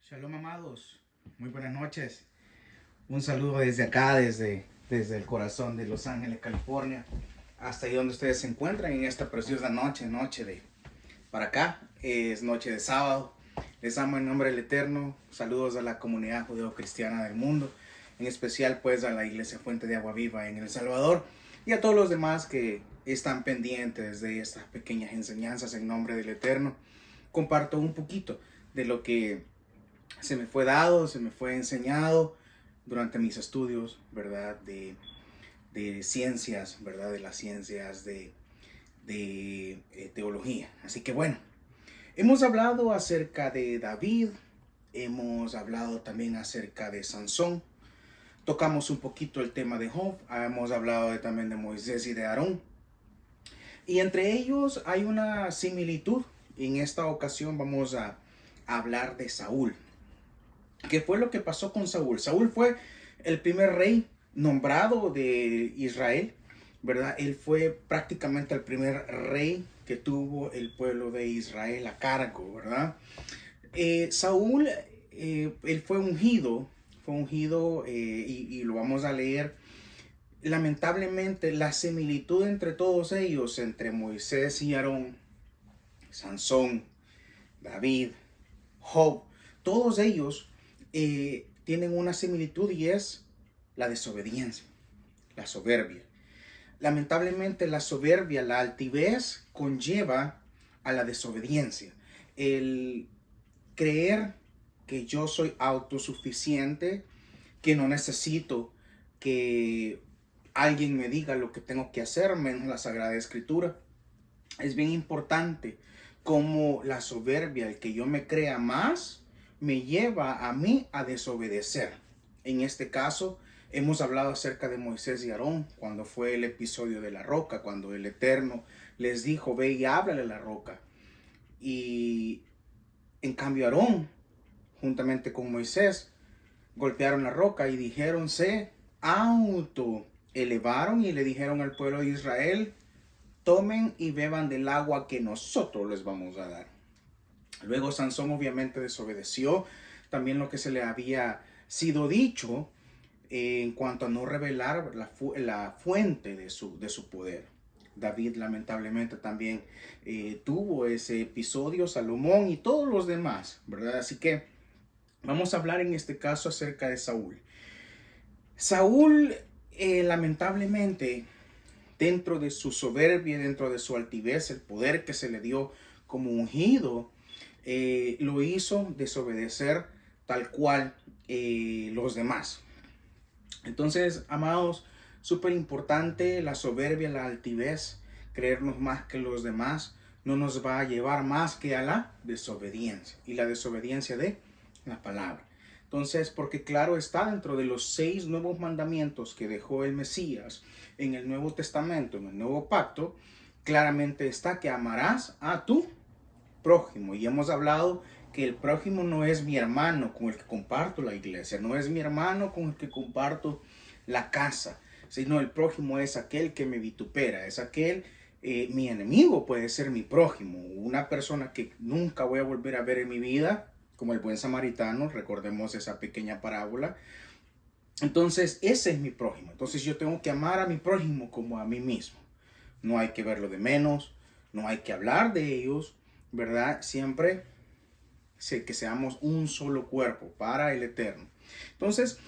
Shalom, amados. Muy buenas noches. Un saludo desde acá, desde el corazón de Los Ángeles, California, hasta ahí donde ustedes se encuentran en esta preciosa noche, para acá, es noche de sábado. Les amo en nombre del Eterno. Saludos a la comunidad judeo-cristiana del mundo, en especial pues a la Iglesia Fuente de Agua Viva en El Salvador y a todos los demás que están pendientes de estas pequeñas enseñanzas en nombre del Eterno. Comparto un poquito de lo que se me fue dado, se me fue enseñado durante mis estudios, ¿verdad? De ciencias, ¿verdad? De las ciencias de teología. Así que bueno, hemos hablado acerca de David, hemos hablado también acerca de Sansón, tocamos un poquito el tema de Job, hemos hablado también de Moisés y de Aarón. Y entre ellos hay una similitud. En esta ocasión vamos a hablar de Saúl. ¿Qué fue lo que pasó con Saúl? Saúl fue el primer rey nombrado de Israel, ¿verdad? Él fue prácticamente el primer rey que tuvo el pueblo de Israel a cargo, ¿verdad? Saúl, él fue ungido, y lo vamos a leer. Lamentablemente, la similitud entre todos ellos, entre Moisés y Aarón, Sansón, David, Job, todos ellos tienen una similitud y es la desobediencia, la soberbia. Lamentablemente la soberbia, la altivez conlleva a la desobediencia. El creer que yo soy autosuficiente, que no necesito que alguien me diga lo que tengo que hacer, menos la Sagrada Escritura. Es bien importante como la soberbia, el que yo me crea más, me lleva a mí a desobedecer. En este caso, hemos hablado acerca de Moisés y Aarón, cuando fue el episodio de la roca, cuando el Eterno les dijo, ve y háblale a la roca. Y en cambio Aarón, juntamente con Moisés, golpearon la roca y dijeron, se elevaron y le dijeron al pueblo de Israel, tomen y beban del agua que nosotros les vamos a dar. Luego Sansón obviamente desobedeció también lo que se le había sido dicho en cuanto a no revelar la fuente de su poder. David lamentablemente también tuvo ese episodio, Salomón y todos los demás, ¿verdad? Así que vamos a hablar en este caso acerca de Saúl. Saúl lamentablemente, dentro de su soberbia, dentro de su altivez, el poder que se le dio como ungido, lo hizo desobedecer tal cual los demás. Entonces, amados, súper importante, la soberbia, la altivez, creernos más que los demás, no nos va a llevar más que a la desobediencia, y la desobediencia de la palabra. Entonces, porque claro está, dentro de los 6 nuevos mandamientos que dejó el Mesías en el Nuevo Testamento, en el Nuevo Pacto, claramente está que amarás a tu prójimo. Y hemos hablado que el prójimo no es mi hermano con el que comparto la iglesia, no es mi hermano con el que comparto la casa, sino el prójimo es aquel que me vitupera, es aquel, mi enemigo puede ser mi prójimo, una persona que nunca voy a volver a ver en mi vida, como el buen samaritano, recordemos esa pequeña parábola. Entonces ese es mi prójimo, entonces yo tengo que amar a mi prójimo como a mí mismo, no hay que verlo de menos, no hay que hablar de ellos, ¿verdad? Siempre que seamos un solo cuerpo para el Eterno. Entonces,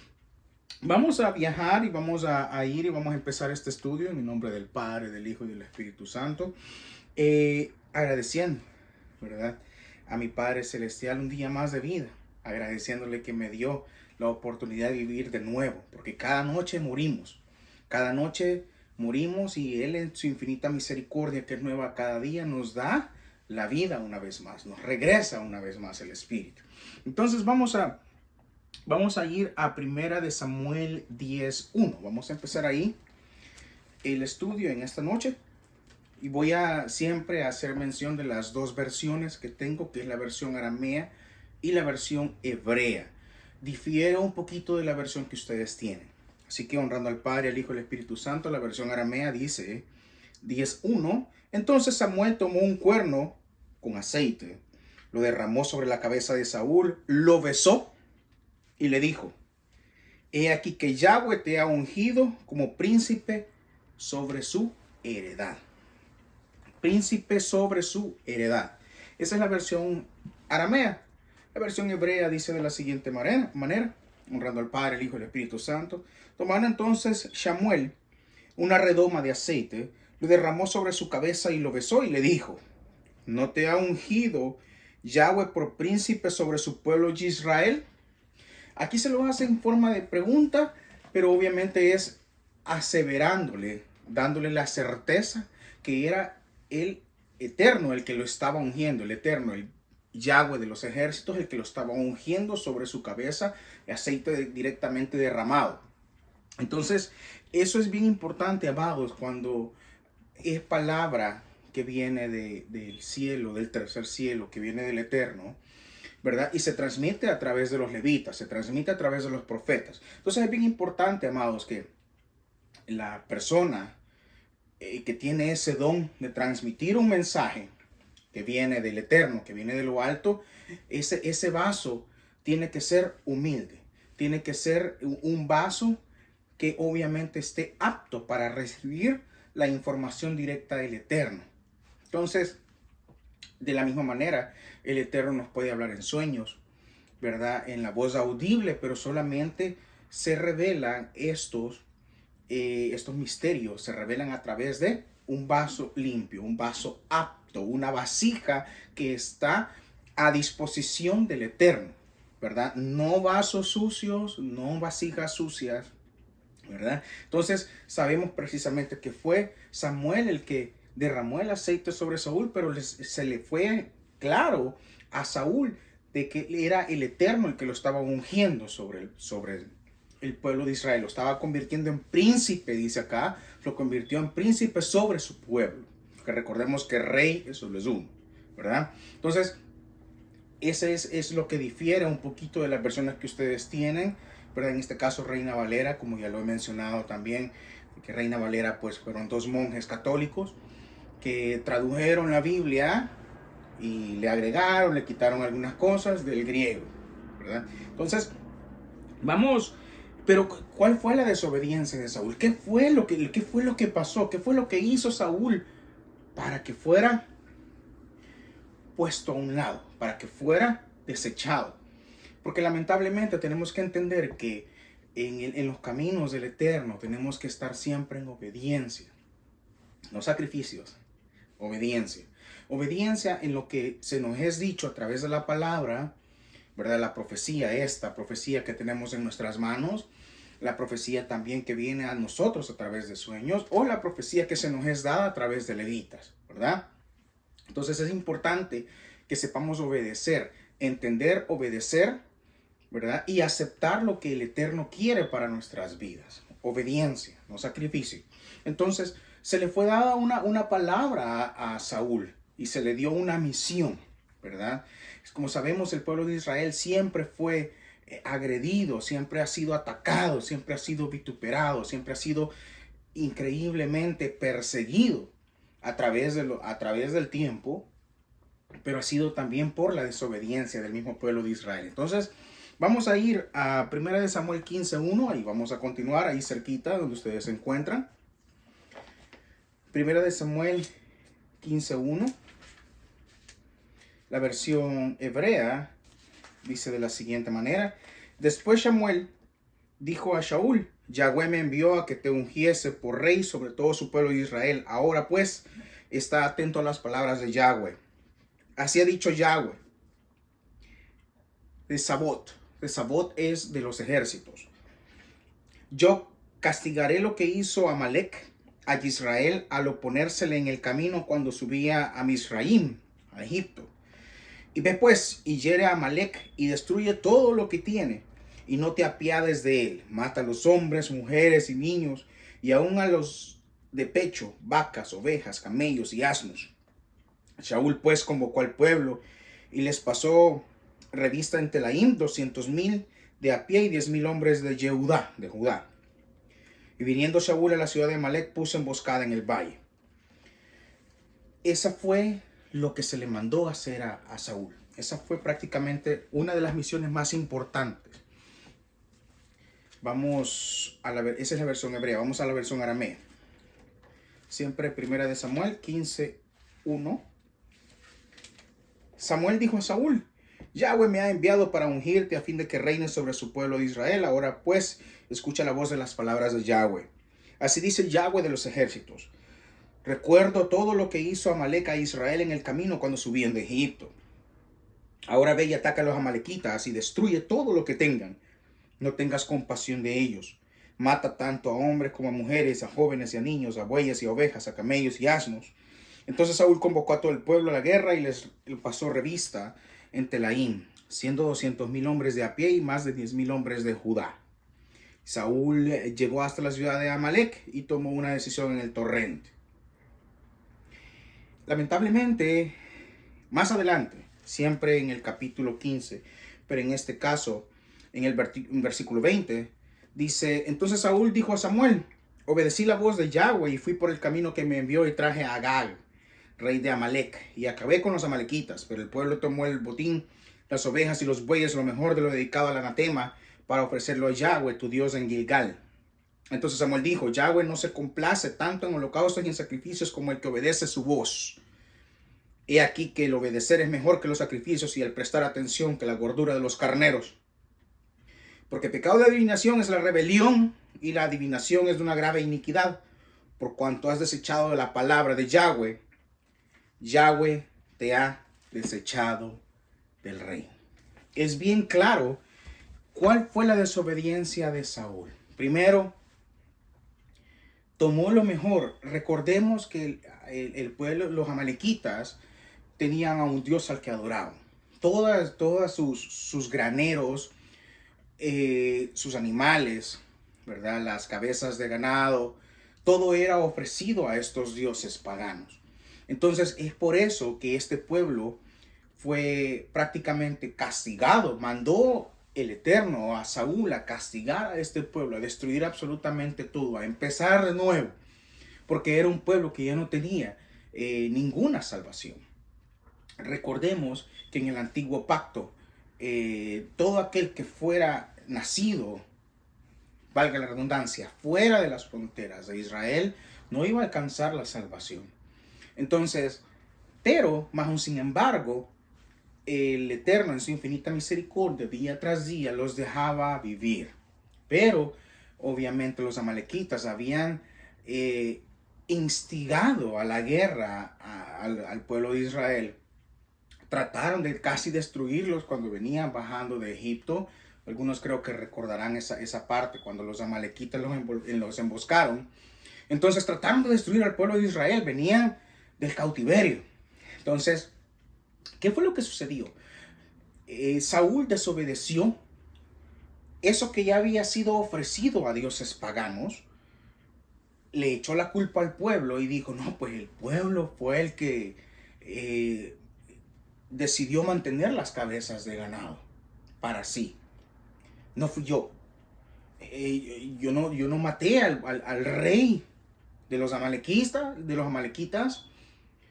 vamos a viajar y vamos a ir y vamos a empezar este estudio en el nombre del Padre, del Hijo y del Espíritu Santo, agradeciendo, ¿verdad? A mi Padre Celestial un día más de vida, agradeciéndole que me dio la oportunidad de vivir de nuevo, porque cada noche morimos y Él en su infinita misericordia que es nueva cada día nos da la vida una vez más, nos regresa una vez más el Espíritu. Entonces vamos a ir a Primera de Samuel 10:1. Vamos a empezar ahí el estudio en esta noche. Y voy a siempre hacer mención de las 2 versiones que tengo, que es la versión aramea y la versión hebrea. Difiere un poquito de la versión que ustedes tienen. Así que honrando al Padre, al Hijo y al Espíritu Santo, la versión aramea dice 10:1. Entonces Samuel tomó un cuerno con aceite, lo derramó sobre la cabeza de Saúl, lo besó y le dijo: he aquí que Yahweh te ha ungido como príncipe sobre su heredad. Príncipe sobre su heredad. Esa es la versión aramea. La versión hebrea dice de la siguiente manera: honrando al Padre, el Hijo y el Espíritu Santo. Tomando entonces Samuel una redoma de aceite, lo derramó sobre su cabeza y lo besó y le dijo: ¿no te ha ungido Yahweh por príncipe sobre su pueblo Israel? Aquí se lo hace en forma de pregunta, pero obviamente es aseverándole, dándole la certeza que era el Eterno el que lo estaba ungiendo, el Eterno, el Yahweh de los ejércitos, el que lo estaba ungiendo sobre su cabeza, aceite directamente derramado. Entonces, eso es bien importante, amados, cuando es palabra que viene del cielo, del tercer cielo, que viene del Eterno, ¿verdad? Y se transmite a través de los levitas, se transmite a través de los profetas. Entonces es bien importante, amados, que la persona que tiene ese don de transmitir un mensaje que viene del Eterno, que viene de lo alto, ese vaso tiene que ser humilde, tiene que ser un vaso que obviamente esté apto para recibir la información directa del Eterno. Entonces, de la misma manera, el Eterno nos puede hablar en sueños, ¿verdad? En la voz audible, pero solamente se revelan estos misterios, se revelan a través de un vaso limpio, un vaso apto, una vasija que está a disposición del Eterno, ¿verdad? No vasos sucios, no vasijas sucias, ¿verdad? Entonces sabemos precisamente que fue Samuel el que derramó el aceite sobre Saúl, pero se le fue claro a Saúl de que era el Eterno el que lo estaba ungiendo sobre el pueblo de Israel. Lo estaba convirtiendo en príncipe, dice acá, lo convirtió en príncipe sobre su pueblo. Que recordemos que rey es solo es uno, ¿verdad? Entonces, ese es lo que difiere un poquito de las versiones que ustedes tienen, ¿verdad? En este caso, Reina Valera, como ya lo he mencionado también, que Reina Valera pues fueron dos monjes católicos que tradujeron la Biblia y le agregaron, le quitaron algunas cosas del griego, ¿verdad? Entonces, vamos, pero ¿cuál fue la desobediencia de Saúl? ¿Qué fue lo que pasó? ¿Qué fue lo que hizo Saúl para que fuera puesto a un lado, para que fuera desechado? Porque lamentablemente tenemos que entender que en los caminos del Eterno tenemos que estar siempre en obediencia, no sacrificios, obediencia. Obediencia en lo que se nos es dicho a través de la palabra, ¿verdad? La profecía, esta profecía que tenemos en nuestras manos, la profecía también que viene a nosotros a través de sueños, o la profecía que se nos es dada a través de levitas, ¿verdad? Entonces es importante que sepamos obedecer, entender, obedecer, ¿verdad? Y aceptar lo que el Eterno quiere para nuestras vidas. Obediencia, no sacrificio. Entonces se le fue dada una palabra a Saúl y se le dio una misión, ¿verdad? Como sabemos, el pueblo de Israel siempre fue agredido, siempre ha sido atacado, siempre ha sido vituperado, siempre ha sido increíblemente perseguido a través del tiempo, pero ha sido también por la desobediencia del mismo pueblo de Israel. Entonces, vamos a ir a 1 Samuel 15:1, ahí vamos a continuar, ahí cerquita donde ustedes se encuentran. 1 Samuel 15:1, la versión hebrea dice de la siguiente manera: después Samuel dijo a Saúl: Yahweh me envió a que te ungiese por rey sobre todo su pueblo de Israel. Ahora pues, está atento a las palabras de Yahweh. Así ha dicho Yahweh de Sabot. De Sabot es de los ejércitos. Yo castigaré lo que hizo Amalek a Israel al oponérsele en el camino cuando subía a Misraim, a Egipto. Y ve pues y hiere a Amalek y destruye todo lo que tiene, y no te apiades de él. Mata a los hombres, mujeres y niños, y aun a los de pecho, vacas, ovejas, camellos y asnos. Saúl pues convocó al pueblo y les pasó revista en Telaim 200,000 de a pie y 10,000 hombres de Judá. Y viniendo Saúl a la ciudad de Amalek, puso emboscada en el valle. Esa fue lo que se le mandó hacer a Saúl. Esa fue prácticamente una de las misiones más importantes. Vamos a esa es la versión hebrea, vamos a la versión aramea. Siempre primera de Samuel 15:1. Samuel dijo a Saúl: Yahweh me ha enviado para ungirte a fin de que reines sobre su pueblo de Israel. Ahora pues, escucha la voz de las palabras de Yahweh. Así dice Yahweh de los ejércitos: recuerdo todo lo que hizo Amalek a Israel en el camino cuando subían de Egipto. Ahora ve y ataca a los amalequitas y destruye todo lo que tengan. No tengas compasión de ellos. Mata tanto a hombres como a mujeres, a jóvenes y a niños, a bueyes y a ovejas, a camellos y asnos. Entonces Saúl convocó a todo el pueblo a la guerra y les pasó revista en Telaim, siendo 200,000 hombres de a pie y más de 10,000 hombres de Judá. Saúl llegó hasta la ciudad de Amalek y tomó una decisión en el torrente. Lamentablemente, más adelante, siempre en el capítulo 15, pero en este caso, en el versículo 20, dice: entonces Saúl dijo a Samuel: obedecí la voz de Yahweh y fui por el camino que me envió y traje a Agag, rey de Amalek, y acabé con los amalequitas. Pero el pueblo tomó el botín, las ovejas y los bueyes, lo mejor de lo dedicado al anatema, para ofrecerlo a Yahweh, tu Dios, en Gilgal. Entonces Samuel dijo: Yahweh no se complace tanto en holocaustos y en sacrificios como el que obedece su voz. He aquí que el obedecer es mejor que los sacrificios y el prestar atención que la gordura de los carneros. Porque pecado de adivinación es la rebelión, y la adivinación es de una grave iniquidad. Por cuanto has desechado la palabra de Yahweh, Yahweh te ha desechado del reino. Es bien claro cuál fue la desobediencia de Saúl. Primero, tomó lo mejor. Recordemos que el pueblo, los amalequitas, tenían a un Dios al que adoraban. Todas sus graneros, sus animales, ¿verdad? Las cabezas de ganado, todo era ofrecido a estos dioses paganos. Entonces es por eso que este pueblo fue prácticamente castigado. Mandó el Eterno a Saúl a castigar a este pueblo, a destruir absolutamente todo, a empezar de nuevo, porque era un pueblo que ya no tenía ninguna salvación. Recordemos que en el antiguo pacto, todo aquel que fuera nacido, valga la redundancia, fuera de las fronteras de Israel, no iba a alcanzar la salvación. Entonces, pero, más aún sin embargo, el Eterno en su infinita misericordia, día tras día, los dejaba vivir. Pero, obviamente, los amalequitas habían instigado a la guerra al pueblo de Israel. Trataron de casi destruirlos cuando venían bajando de Egipto. Algunos creo que recordarán esa parte cuando los amalequitas los emboscaron. Entonces trataron de destruir al pueblo de Israel. Venían del cautiverio. Entonces, ¿qué fue lo que sucedió? Saúl desobedeció eso que ya había sido ofrecido a dioses paganos. Le echó la culpa al pueblo y dijo: no, pues el pueblo fue el que decidió mantener las cabezas de ganado para sí. No fui yo. Yo no maté al rey de los amalequitas,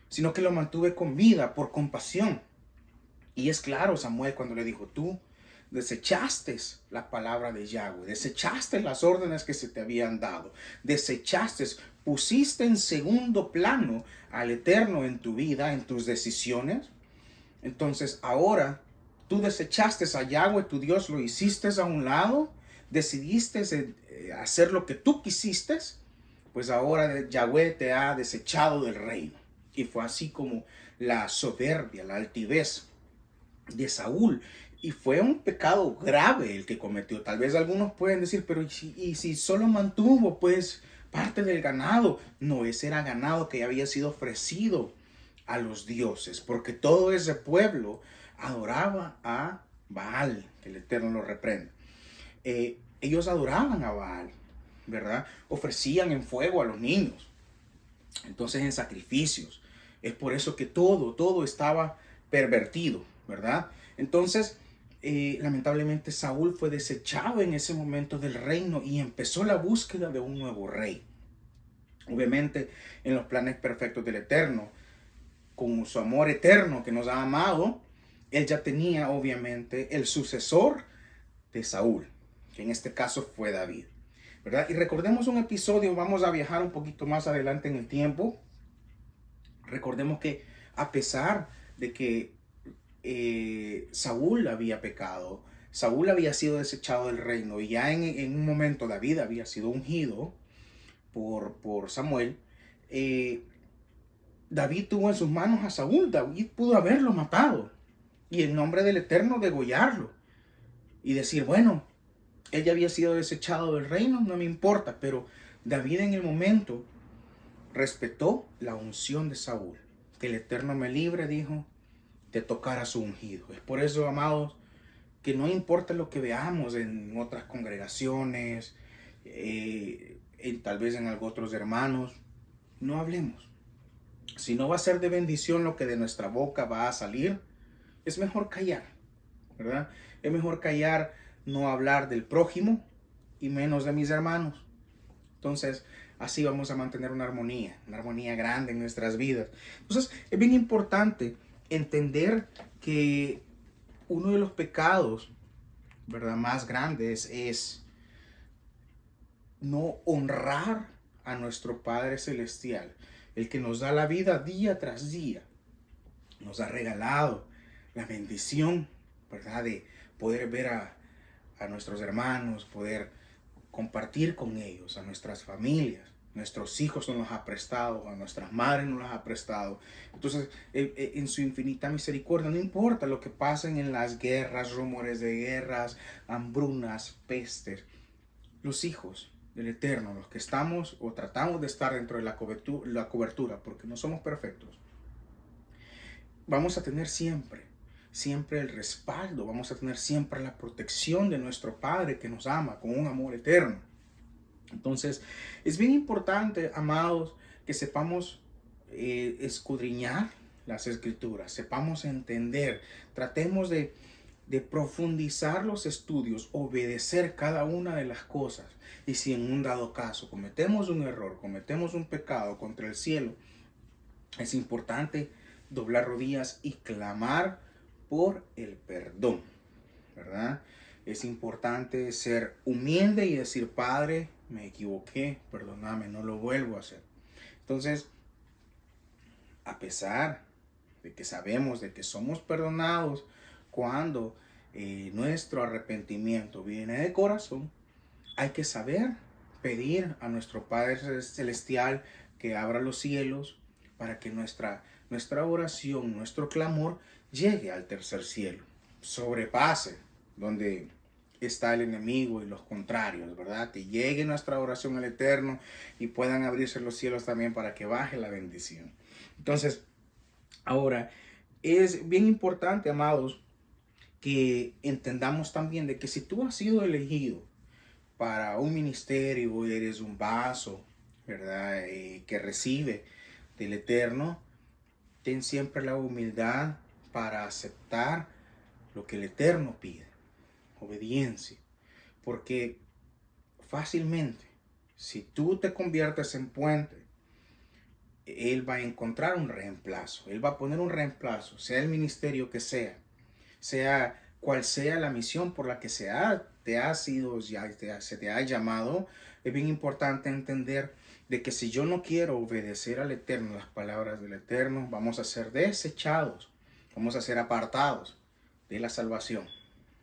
sino que lo mantuve con vida por compasión. Y es claro Samuel cuando le dijo: tú desechaste la palabra de Yahweh, desechaste las órdenes que se te habían dado, pusiste en segundo plano al Eterno en tu vida, en tus decisiones. Entonces ahora tú desechaste a Yahweh, tu Dios, lo hiciste a un lado, decidiste hacer lo que tú quisiste, pues ahora Yahweh te ha desechado del reino. Y fue así como la soberbia, la altivez de Saúl. Y fue un pecado grave el que cometió. Tal vez algunos pueden decir: pero ¿y si solo mantuvo pues parte del ganado? No, ese era ganado que había sido ofrecido a los dioses, porque todo ese pueblo adoraba a Baal, que el Eterno lo reprenda. Ellos adoraban a Baal, ¿verdad? Ofrecían en fuego a los niños, entonces en sacrificios. Es por eso que todo estaba pervertido, ¿verdad? Entonces, lamentablemente Saúl fue desechado en ese momento del reino y empezó la búsqueda de un nuevo rey. Obviamente, en los planes perfectos del Eterno, con su amor eterno que nos ha amado, él ya tenía obviamente el sucesor de Saúl, que en este caso fue David, ¿verdad? Y recordemos un episodio, vamos a viajar un poquito más adelante en el tiempo. Recordemos que a pesar de que Saúl había pecado, Saúl había sido desechado del reino y ya en un momento David había sido ungido por Samuel. David tuvo en sus manos a Saúl. David pudo haberlo matado y en nombre del Eterno degollarlo y decir, bueno, él ya había sido desechado del reino, no me importa. Pero David en el momento respetó la unción de Saúl. Que el Eterno me libre, dijo, de tocar a su ungido. Es por eso, amados, que no importa lo que veamos en otras congregaciones, tal vez en otros hermanos, no hablemos. Si no va a ser de bendición lo que de nuestra boca va a salir, es mejor callar, ¿verdad? Es mejor callar, no hablar del prójimo y menos de mis hermanos. Entonces, así vamos a mantener una armonía grande en nuestras vidas. Entonces, es bien importante entender que uno de los pecados, ¿verdad?, más grandes es no honrar a nuestro Padre Celestial, el que nos da la vida día tras día. Nos ha regalado la bendición, ¿verdad?, de poder ver a nuestros hermanos, poder compartir con ellos, a nuestras familias. Nuestros hijos nos los ha prestado, a nuestras madres nos los ha prestado. Entonces, en su infinita misericordia, no importa lo que pasen en las guerras, rumores de guerras, hambrunas, pestes, los hijos del Eterno, los que estamos o tratamos de estar dentro de la cobertura, porque no somos perfectos, vamos a tener siempre el respaldo, vamos a tener siempre la protección de nuestro Padre que nos ama con un amor eterno. Entonces, es bien importante, amados, que sepamos escudriñar las escrituras, sepamos entender, tratemos de profundizar los estudios, obedecer cada una de las cosas. Y si en un dado caso cometemos un error, cometemos un pecado contra el cielo, es importante doblar rodillas y clamar por el perdón, ¿verdad? Es importante ser humilde y decir, Padre, me equivoqué, perdóname, no lo vuelvo a hacer. Entonces, a pesar de que sabemos de que somos perdonados cuando nuestro arrepentimiento viene de corazón, hay que saber pedir a nuestro Padre Celestial que abra los cielos para que nuestra oración, nuestro clamor llegue al tercer cielo, sobrepase donde está el enemigo y los contrarios, ¿verdad? Que llegue nuestra oración al Eterno y puedan abrirse los cielos también para que baje la bendición. Entonces, ahora, es bien importante, amados, que entendamos también de que si tú has sido elegido para un ministerio, eres un vaso, ¿verdad?, que recibe del Eterno, ten siempre la humildad para aceptar lo que el Eterno pide. Obediencia. Porque fácilmente, si tú te conviertes en puente, Él va a encontrar un reemplazo. Él va a poner un reemplazo, sea el ministerio que sea cual sea la misión por la que se te ha llamado. Es bien importante entender de que si yo no quiero obedecer al Eterno, las palabras del Eterno, vamos a ser desechados, vamos a ser apartados de la salvación.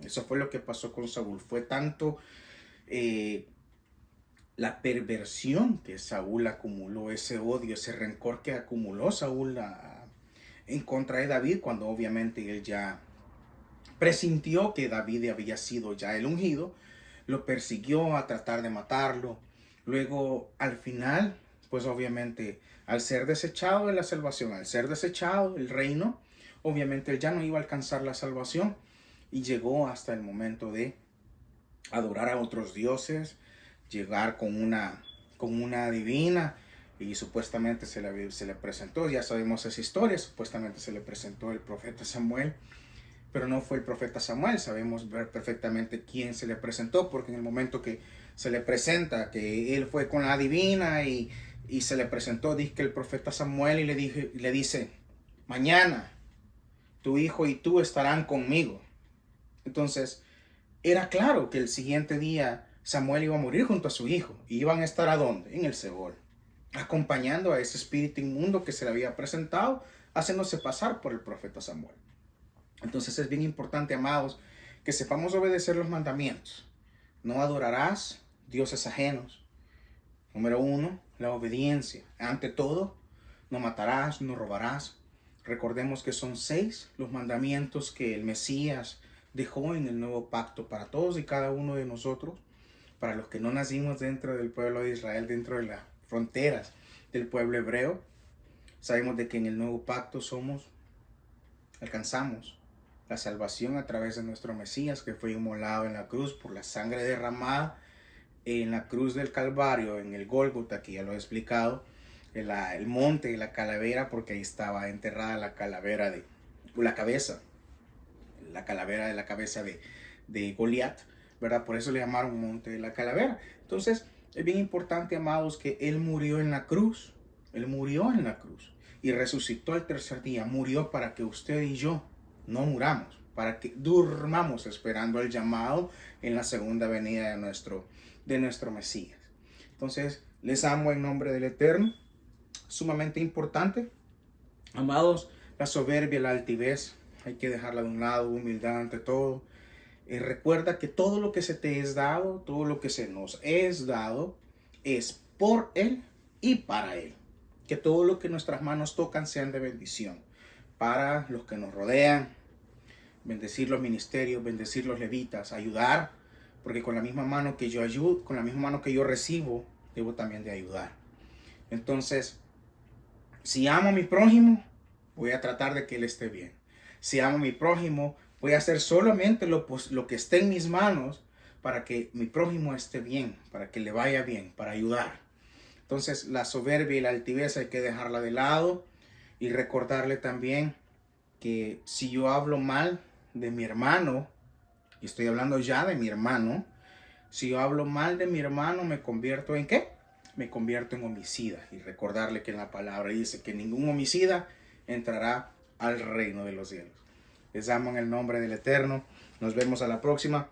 Eso fue lo que pasó con Saúl. Fue tanto la perversión que Saúl acumuló, ese odio, ese rencor que acumuló Saúl en contra de David, cuando obviamente él ya presintió que David había sido ya el ungido, lo persiguió a tratar de matarlo. Luego, al final, pues obviamente, al ser desechado de la salvación, al ser desechado del reino, obviamente él ya no iba a alcanzar la salvación y llegó hasta el momento de adorar a otros dioses, llegar con una divina y supuestamente se le presentó, ya sabemos esa historia, supuestamente se le presentó el profeta Samuel, pero no fue el profeta Samuel. Sabemos ver perfectamente quién se le presentó, porque en el momento que se le presenta que él fue con la divina y se le presentó, dice que el profeta Samuel y le dice, mañana tu hijo y tú estarán conmigo. Entonces, era claro que el siguiente día Samuel iba a morir junto a su hijo. ¿Y iban a estar a dónde? En el Seol, acompañando a ese espíritu inmundo que se le había presentado, haciéndose pasar por el profeta Samuel. Entonces es bien importante, amados, que sepamos obedecer los mandamientos. No adorarás dioses ajenos. Número 1, la obediencia. Ante todo, no matarás, no robarás. Recordemos que son 6 los mandamientos que el Mesías dejó en el nuevo pacto para todos y cada uno de nosotros, para los que no nacimos dentro del pueblo de Israel, dentro de las fronteras del pueblo hebreo. Sabemos de que en el nuevo pacto alcanzamos la salvación a través de nuestro Mesías, que fue inmolado en la cruz por la sangre derramada en la cruz del Calvario, en el Gólgota, que ya lo he explicado, el monte de la calavera, porque ahí estaba enterrada la calavera la calavera de la cabeza de Goliat, ¿verdad? Por eso le llamaron monte de la calavera. Entonces, es bien importante, amados, que Él murió en la cruz. Él murió en la cruz y resucitó el tercer día. Murió para que usted y yo no muramos, para que durmamos esperando el llamado en la segunda venida de nuestro Mesías. Entonces, les amo en nombre del Eterno. Sumamente importante, amados, la soberbia, la altivez, hay que dejarla de un lado, humildad ante todo. Recuerda que todo lo que se te es dado, todo lo que se nos es dado, es por Él y para Él. Que todo lo que nuestras manos tocan sean de bendición para los que nos rodean, bendecir los ministerios, bendecir los levitas, ayudar, porque con la misma mano que yo ayudo, con la misma mano que yo recibo, debo también de ayudar. Entonces, si amo a mi prójimo, voy a tratar de que él esté bien. Si amo a mi prójimo, voy a hacer solamente lo que esté en mis manos para que mi prójimo esté bien, para que le vaya bien, para ayudar. Entonces, la soberbia y la altivez hay que dejarla de lado y recordarle también que si yo hablo mal de mi hermano, y estoy hablando ya de mi hermano, si yo hablo mal de mi hermano, ¿me convierto en qué? Me convierto en homicida. Y recordarle que en la palabra dice que ningún homicida entrará al reino de los cielos. Les amo en el nombre del Eterno. Nos vemos a la próxima.